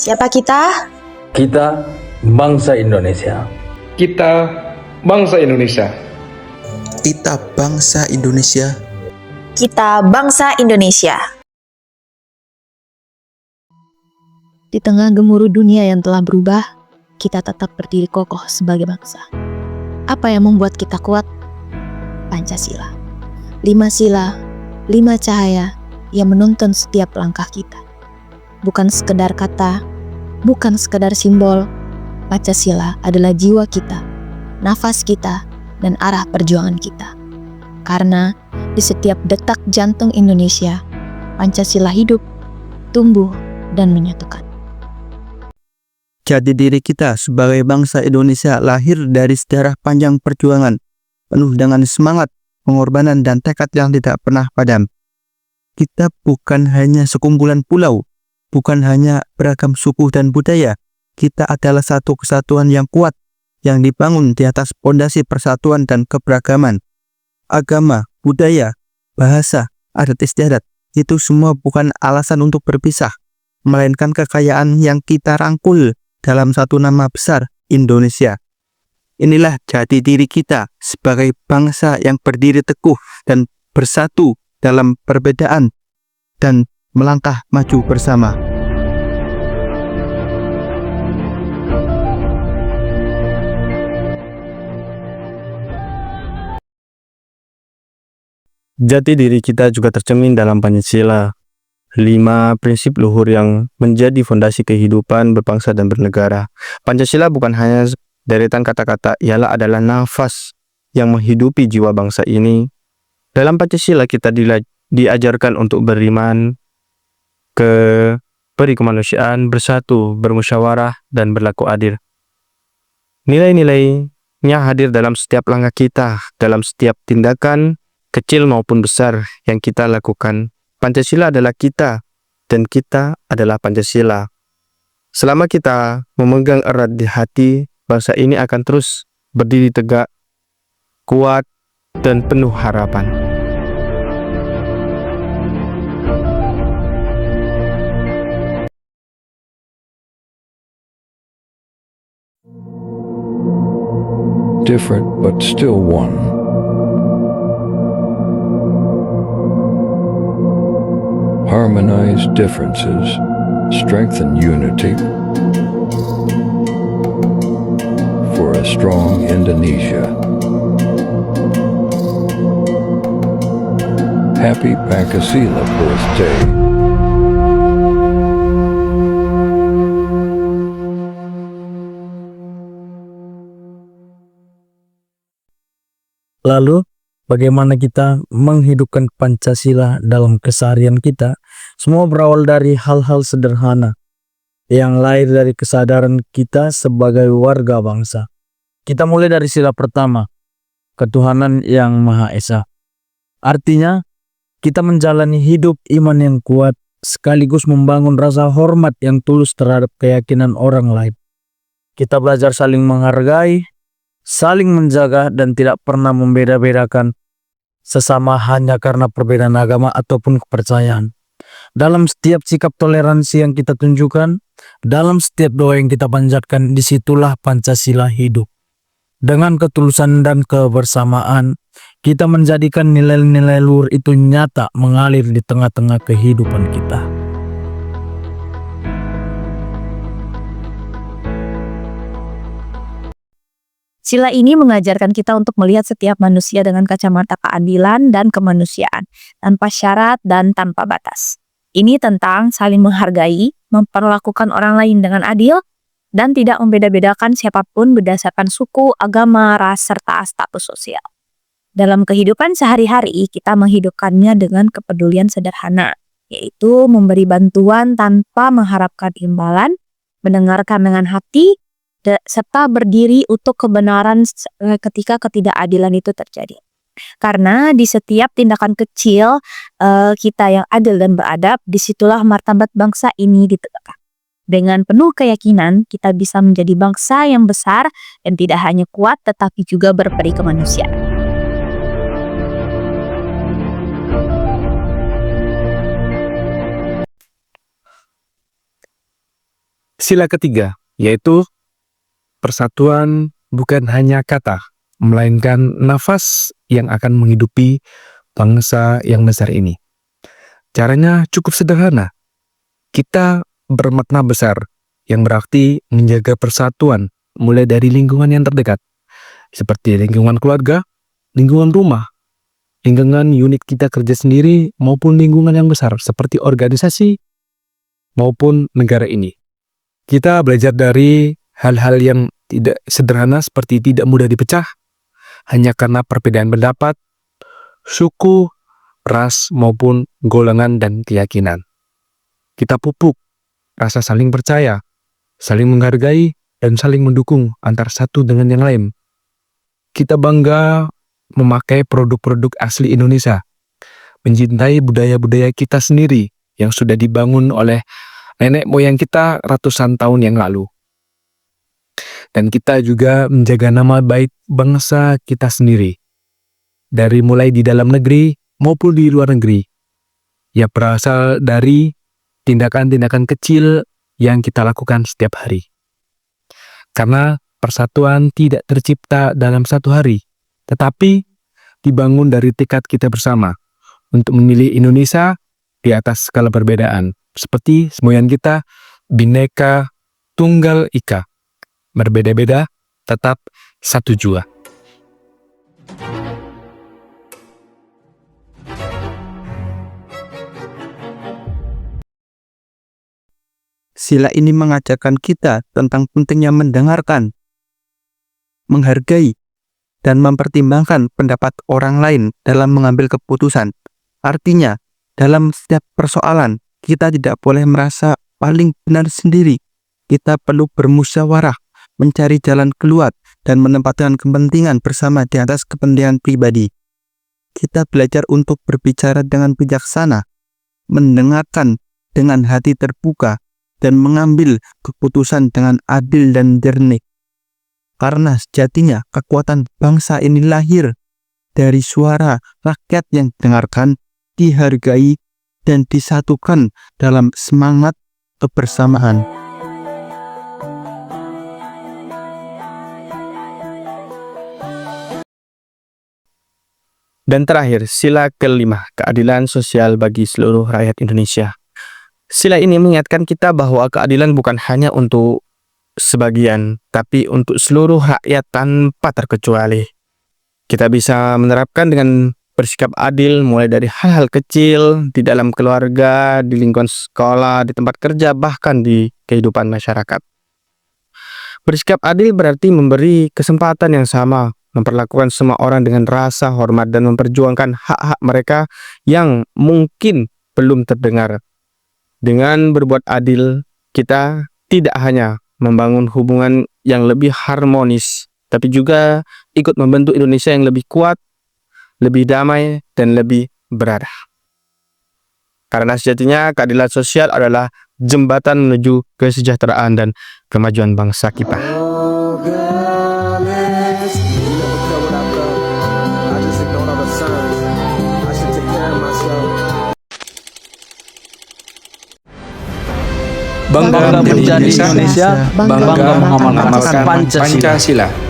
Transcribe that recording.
Siapa kita? Kita bangsa Indonesia. Kita bangsa Indonesia. Kita bangsa Indonesia. Kita bangsa Indonesia. Di tengah gemuruh dunia yang telah berubah, kita tetap berdiri kokoh sebagai bangsa. Apa yang membuat kita kuat? Pancasila. 5 sila, 5 cahaya yang menuntun setiap langkah kita. Bukan sekedar kata, bukan sekedar simbol. Pancasila adalah jiwa kita, nafas kita, dan arah perjuangan kita. Karena di setiap detak jantung Indonesia, Pancasila hidup, tumbuh, dan menyatukan. Jati diri kita sebagai bangsa Indonesia lahir dari sejarah panjang perjuangan, penuh dengan semangat, pengorbanan, dan tekad yang tidak pernah padam. Kita bukan hanya sekumpulan pulau, bukan hanya beragam suku dan budaya. Kita adalah satu kesatuan yang kuat, yang dibangun di atas pondasi persatuan dan keberagaman. Agama, budaya, bahasa, adat istiadat, itu semua bukan alasan untuk berpisah, melainkan kekayaan yang kita rangkul dalam satu nama besar, Indonesia. Inilah jati diri kita sebagai bangsa yang berdiri teguh dan bersatu dalam perbedaan dan melangkah maju bersama. Jati diri kita juga tercermin dalam Pancasila, 5 prinsip luhur yang menjadi fondasi kehidupan berbangsa dan bernegara. Pancasila bukan hanya deretan kata-kata, ialah adalah nafas yang menghidupi jiwa bangsa ini. Dalam Pancasila kita diajarkan untuk beriman, beri kemanusiaan, bersatu, bermusyawarah, dan berlaku adil. Nilai-nilainya hadir dalam setiap langkah kita, dalam setiap tindakan, kecil maupun besar yang kita lakukan. Pancasila adalah kita, dan kita adalah Pancasila. Selama kita memegang erat di hati, bangsa ini akan terus berdiri tegak, kuat, dan penuh harapan. Different but still one. Harmonize differences, strengthen unity for a strong Indonesia. Happy Pancasila birthday. Lalu, bagaimana kita menghidupkan Pancasila dalam keseharian kita? Semua berawal dari hal-hal sederhana yang lahir dari kesadaran kita sebagai warga bangsa. Kita mulai dari sila pertama, ketuhanan yang Maha Esa. Artinya, kita menjalani hidup iman yang kuat sekaligus membangun rasa hormat yang tulus terhadap keyakinan orang lain. Kita belajar saling menghargai, saling menjaga, dan tidak pernah membeda-bedakan sesama hanya karena perbedaan agama ataupun kepercayaan. Dalam setiap sikap toleransi yang kita tunjukkan, dalam setiap doa yang kita panjatkan, disitulah Pancasila hidup. Dengan ketulusan dan kebersamaan, kita menjadikan nilai-nilai luhur itu nyata mengalir di tengah-tengah kehidupan kita. Sila ini mengajarkan kita untuk melihat setiap manusia dengan kacamata keadilan dan kemanusiaan, tanpa syarat dan tanpa batas. Ini tentang saling menghargai, memperlakukan orang lain dengan adil, dan tidak membeda-bedakan siapapun berdasarkan suku, agama, ras, serta status sosial. Dalam kehidupan sehari-hari, kita menghidupkannya dengan kepedulian sederhana, yaitu memberi bantuan tanpa mengharapkan imbalan, mendengarkan dengan hati, serta berdiri untuk kebenaran ketika ketidakadilan itu terjadi. Karena di setiap tindakan kecil kita yang adil dan beradab, disitulah martabat bangsa ini ditegakkan. Dengan penuh keyakinan, kita bisa menjadi bangsa yang besar dan tidak hanya kuat tetapi juga berperi kemanusiaan. Sila ketiga, yaitu persatuan bukan hanya kata, melainkan nafas yang akan menghidupi bangsa yang besar ini. Caranya cukup sederhana. Kita bermakna besar, yang berarti menjaga persatuan mulai dari lingkungan yang terdekat, seperti lingkungan keluarga, lingkungan rumah, lingkungan unit kita kerja sendiri, maupun lingkungan yang besar seperti organisasi maupun negara ini. Kita belajar dari hal-hal yang tidak sederhana seperti tidak mudah dipecah hanya karena perbedaan pendapat, suku, ras, maupun golongan dan keyakinan. Kita pupuk rasa saling percaya, saling menghargai, dan saling mendukung antar satu dengan yang lain. Kita bangga memakai produk-produk asli Indonesia, mencintai budaya-budaya kita sendiri yang sudah dibangun oleh nenek moyang kita ratusan tahun yang lalu. Dan kita juga menjaga nama baik bangsa kita sendiri, dari mulai di dalam negeri maupun di luar negeri, ya berasal dari tindakan-tindakan kecil yang kita lakukan setiap hari. Karena persatuan tidak tercipta dalam satu hari, tetapi dibangun dari tekad kita bersama untuk memilih Indonesia di atas segala perbedaan. Seperti semboyan kita, Bhinneka Tunggal Ika. Berbeda-beda, tetap satu jua. Sila ini mengajarkan kita tentang pentingnya mendengarkan, menghargai, dan mempertimbangkan pendapat orang lain dalam mengambil keputusan. Artinya, dalam setiap persoalan, kita tidak boleh merasa paling benar sendiri. Kita perlu bermusyawarah, mencari jalan keluar, dan menempatkan kepentingan bersama di atas kepentingan pribadi. Kita belajar untuk berbicara dengan bijaksana, mendengarkan dengan hati terbuka, dan mengambil keputusan dengan adil dan jernih. Karena sejatinya kekuatan bangsa ini lahir dari suara rakyat yang didengarkan, dihargai, dan disatukan dalam semangat kebersamaan. Dan terakhir, sila kelima, keadilan sosial bagi seluruh rakyat Indonesia. Sila ini mengingatkan kita bahwa keadilan bukan hanya untuk sebagian, tapi untuk seluruh rakyat tanpa terkecuali. Kita bisa menerapkan dengan bersikap adil mulai dari hal-hal kecil di dalam keluarga, di lingkungan sekolah, di tempat kerja, bahkan di kehidupan masyarakat. Bersikap adil berarti memberi kesempatan yang sama, memperlakukan semua orang dengan rasa hormat dan memperjuangkan hak-hak mereka yang mungkin belum terdengar. Dengan berbuat adil, kita tidak hanya membangun hubungan yang lebih harmonis, tapi juga ikut membentuk Indonesia yang lebih kuat, lebih damai, dan lebih beradab. Karena sejatinya keadilan sosial adalah jembatan menuju kesejahteraan dan kemajuan bangsa kita. Bangga menjadi Indonesia, bangga mengamalkan Pancasila.